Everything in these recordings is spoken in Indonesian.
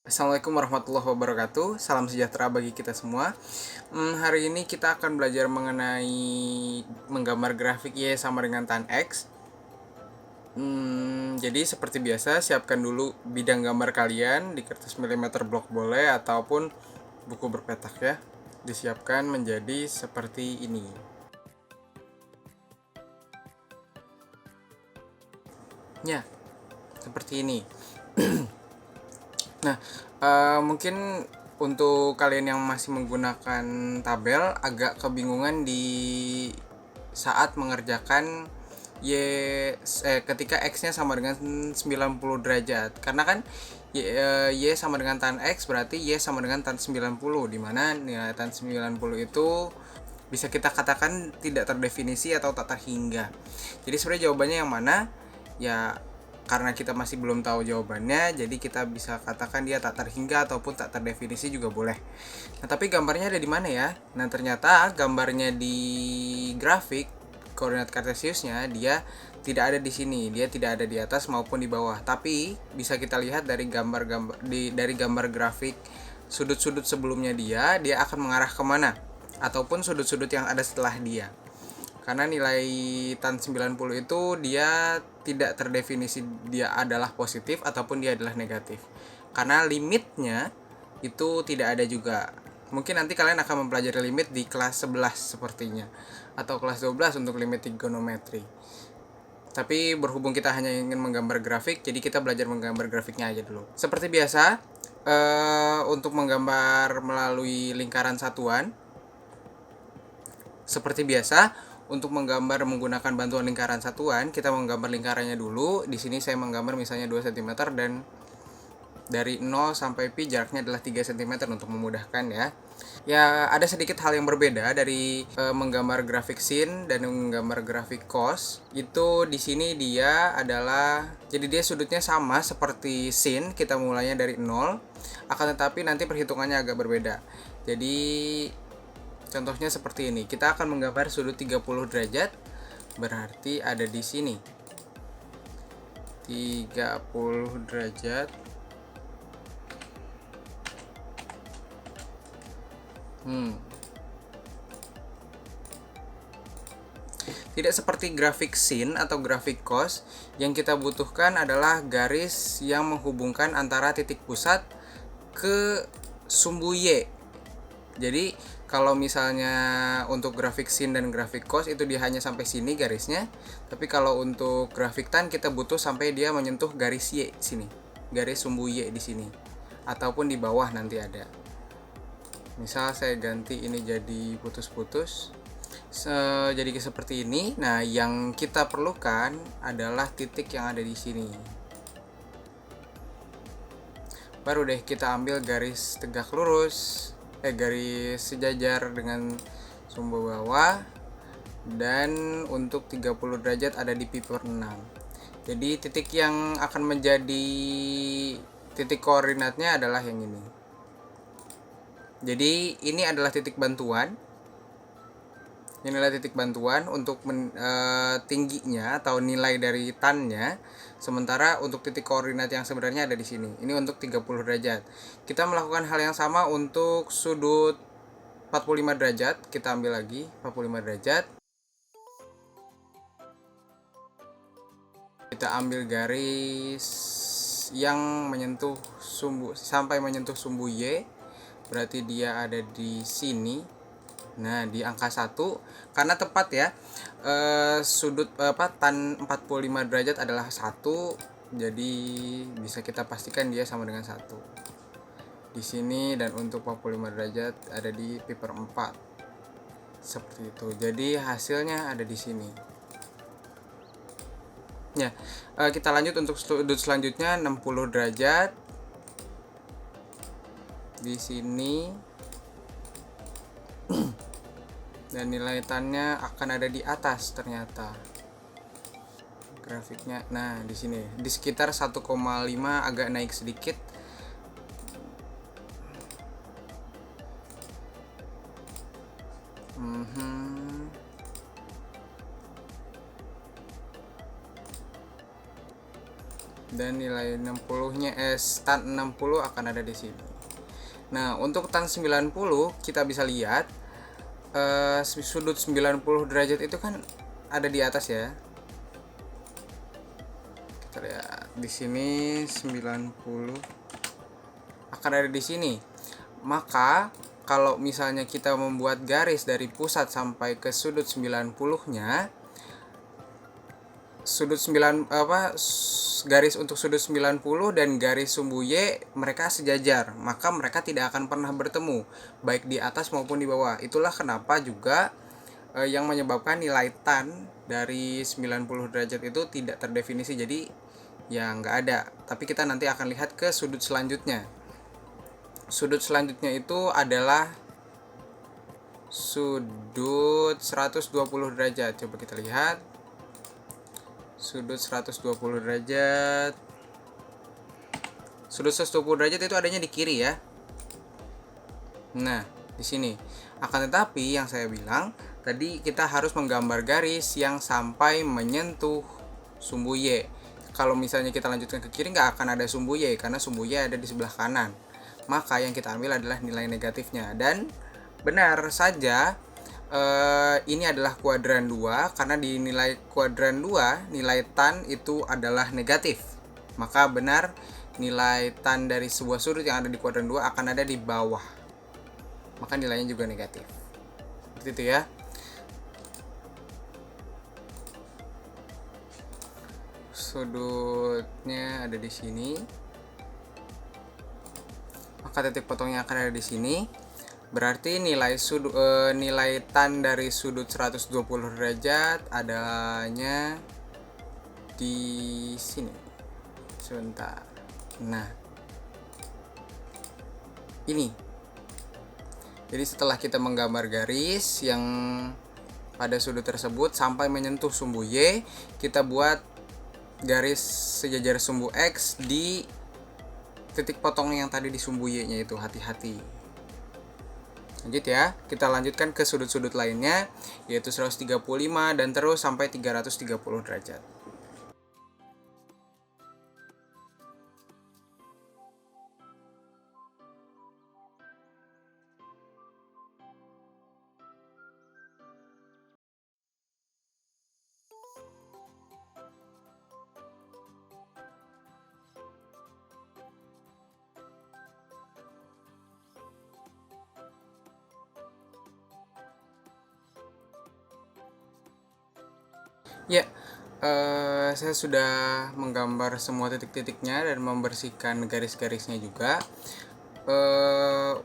Assalamualaikum warahmatullahi wabarakatuh. Salam sejahtera bagi kita semua. Hari ini kita akan belajar mengenai menggambar grafik Y sama dengan tan X. Jadi seperti biasa, siapkan dulu bidang gambar kalian di kertas milimeter blok boleh ataupun buku berpetak ya. Disiapkan menjadi seperti ini. Ya, seperti ini. Nah, mungkin untuk kalian yang masih menggunakan tabel agak kebingungan di saat mengerjakan ketika X-nya sama dengan 90 derajat. Karena kan Y sama dengan tan X berarti Y sama dengan tan 90, di mana nilai tan 90 itu bisa kita katakan tidak terdefinisi atau tak terhingga. Jadi sebenarnya jawabannya yang mana? Ya karena kita masih belum tahu jawabannya, jadi kita bisa katakan dia tak terhingga ataupun tak terdefinisi juga boleh. Nah, tapi gambarnya ada di mana ya? Nah, ternyata gambarnya di grafik koordinat kartesiusnya dia tidak ada di sini, dia tidak ada di atas maupun di bawah. Tapi bisa kita lihat dari dari gambar grafik sudut-sudut sebelumnya dia akan mengarah kemana ataupun sudut-sudut yang ada setelah dia. Karena nilai tan 90 itu dia tidak terdefinisi dia adalah positif ataupun dia adalah negatif. Karena limitnya itu tidak ada juga. Mungkin nanti kalian akan mempelajari limit di kelas 11 sepertinya, atau kelas 12 untuk limit trigonometri. Tapi berhubung kita hanya ingin menggambar grafik, jadi kita belajar menggambar grafiknya aja dulu. Seperti biasa, untuk menggambar melalui lingkaran satuan, seperti biasa, untuk menggambar menggunakan bantuan lingkaran satuan, kita menggambar lingkarannya dulu. Di sini saya menggambar misalnya 2 cm dan dari 0 sampai pi jaraknya adalah 3 cm untuk memudahkan ya. Ya, ada sedikit hal yang berbeda dari menggambar grafik sin dan menggambar grafik cos. Itu di sini dia adalah jadi dia sudutnya sama seperti sin, kita mulainya dari 0, akan tetapi nanti perhitungannya agak berbeda. Jadi contohnya seperti ini. Kita akan menggambar sudut 30 derajat. Berarti ada di sini 30 derajat. Tidak seperti grafik sin atau grafik cos, yang kita butuhkan adalah garis yang menghubungkan antara titik pusat ke sumbu Y. Jadi kalau misalnya untuk grafik sin dan grafik cos itu dia hanya sampai sini garisnya, tapi kalau untuk grafik tan kita butuh sampai dia menyentuh garis Y sini, garis sumbu Y di sini, ataupun di bawah nanti ada. Misal saya ganti ini jadi putus-putus, jadi seperti ini. Nah, yang kita perlukan adalah titik yang ada di sini. Baru deh kita ambil garis tegak lurus, garis sejajar dengan sumbu bawah, dan untuk 30 derajat ada di pi per 6. Jadi titik yang akan menjadi titik koordinatnya adalah yang ini. Jadi ini adalah titik bantuan. Ini adalah titik bantuan untuk tingginya atau nilai dari tannya. Sementara untuk titik koordinat yang sebenarnya ada di sini. Ini untuk 30 derajat. Kita melakukan hal yang sama untuk sudut 45 derajat. Kita ambil lagi 45 derajat. Kita ambil garis yang menyentuh sampai menyentuh sumbu Y. Berarti dia ada di sini. Nah, di angka 1 karena tepat ya. Sudut tan 45 derajat adalah 1. Jadi bisa kita pastikan dia sama dengan 1. Di sini, dan untuk 45 derajat ada di pi per 4. Seperti itu. Jadi hasilnya ada di sini. Ya, kita lanjut untuk sudut selanjutnya 60 derajat. Di sini dan nilai tannya akan ada di atas ternyata grafiknya. Nah, di sini di sekitar 1,5, agak naik sedikit. dan nilai 60-nya tan 60 akan ada di sini. Nah, untuk tan 90 kita bisa lihat sudut 90 derajat itu kan ada di atas ya. Kita lihat di sini 90 akan ada di sini. Maka kalau misalnya kita membuat garis dari pusat sampai ke sudut 90-nya, garis untuk sudut 90 dan garis sumbu Y mereka sejajar, maka mereka tidak akan pernah bertemu baik di atas maupun di bawah. Itulah kenapa juga yang menyebabkan nilai tan dari 90 derajat itu tidak terdefinisi, jadi ya nggak ada. Tapi kita nanti akan lihat ke sudut selanjutnya. Sudut selanjutnya itu adalah sudut 120 derajat. Coba kita lihat. Sudut 120 derajat. Sudut 120 derajat itu adanya di kiri ya. Nah, di sini. Akan tetapi yang saya bilang tadi kita harus menggambar garis yang sampai menyentuh sumbu Y. Kalau misalnya kita lanjutkan ke kiri nggak akan ada sumbu Y karena sumbu Y ada di sebelah kanan. Maka yang kita ambil adalah nilai negatifnya, dan benar saja ini adalah kuadran 2 karena di nilai kuadran 2 nilai tan itu adalah negatif. Maka benar nilai tan dari sebuah sudut yang ada di kuadran 2 akan ada di bawah. Maka nilainya juga negatif. Seperti itu ya. Sudutnya ada di sini. Maka titik potongnya akan ada di sini. Berarti nilai tan dari sudut 120 derajat adanya di sini. Sebentar. Nah, ini. Jadi setelah kita menggambar garis yang pada sudut tersebut sampai menyentuh sumbu Y, kita buat garis sejajar sumbu X di titik potong yang tadi di sumbu Y-nya itu. Hati-hati. Lanjut ya, kita lanjutkan ke sudut-sudut lainnya, yaitu 135 dan terus sampai 330 derajat. Ya, saya sudah menggambar semua titik-titiknya dan membersihkan garis-garisnya juga.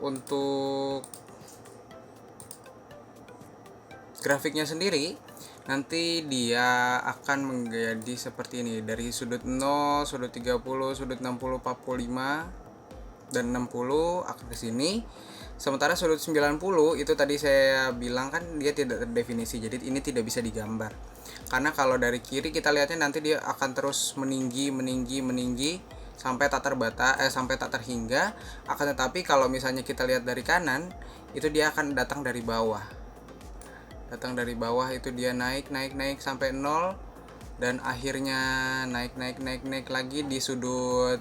Untuk grafiknya sendiri nanti dia akan menjadi seperti ini, dari sudut 0, sudut 30, sudut 60, 45 dan 60 akan ke sini. Sementara sudut 90 itu tadi saya bilang kan dia tidak terdefinisi, jadi ini tidak bisa digambar. Karena kalau dari kiri kita lihatnya nanti dia akan terus meninggi sampai tak sampai tak terhingga. Akan tetapi kalau misalnya kita lihat dari kanan, itu dia akan datang dari bawah. Itu dia naik sampai 0 dan akhirnya naik lagi di sudut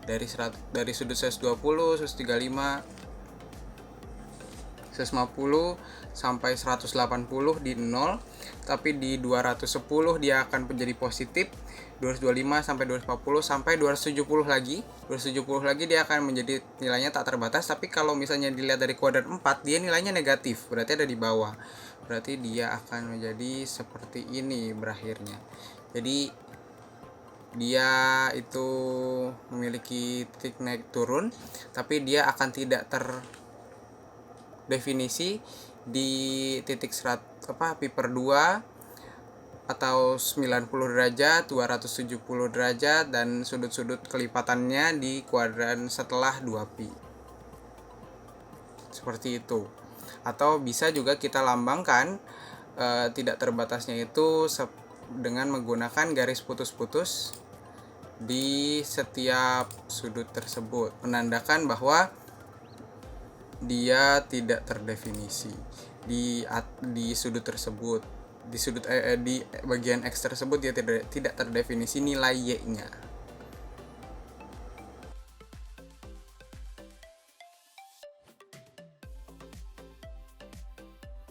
dari sudut 120, 135, 150 sampai 180 di 0, tapi di 210 dia akan menjadi positif, 225 sampai 240 sampai 270 lagi. 270 lagi dia akan menjadi nilainya tak terbatas, tapi kalau misalnya dilihat dari kuadran 4 dia nilainya negatif, berarti ada di bawah. Berarti dia akan menjadi seperti ini berakhirnya. Jadi dia itu memiliki titik naik turun, tapi dia akan tidak terdefinisi di titik pi per 2 atau 90 derajat, 270 derajat, dan sudut-sudut kelipatannya di kuadran setelah 2pi. Seperti itu. Atau bisa juga kita lambangkan tidak terbatasnya itu dengan menggunakan garis putus-putus di setiap sudut tersebut, menandakan bahwa dia tidak terdefinisi di sudut tersebut. Di bagian X tersebut dia tidak terdefinisi nilai Y-nya.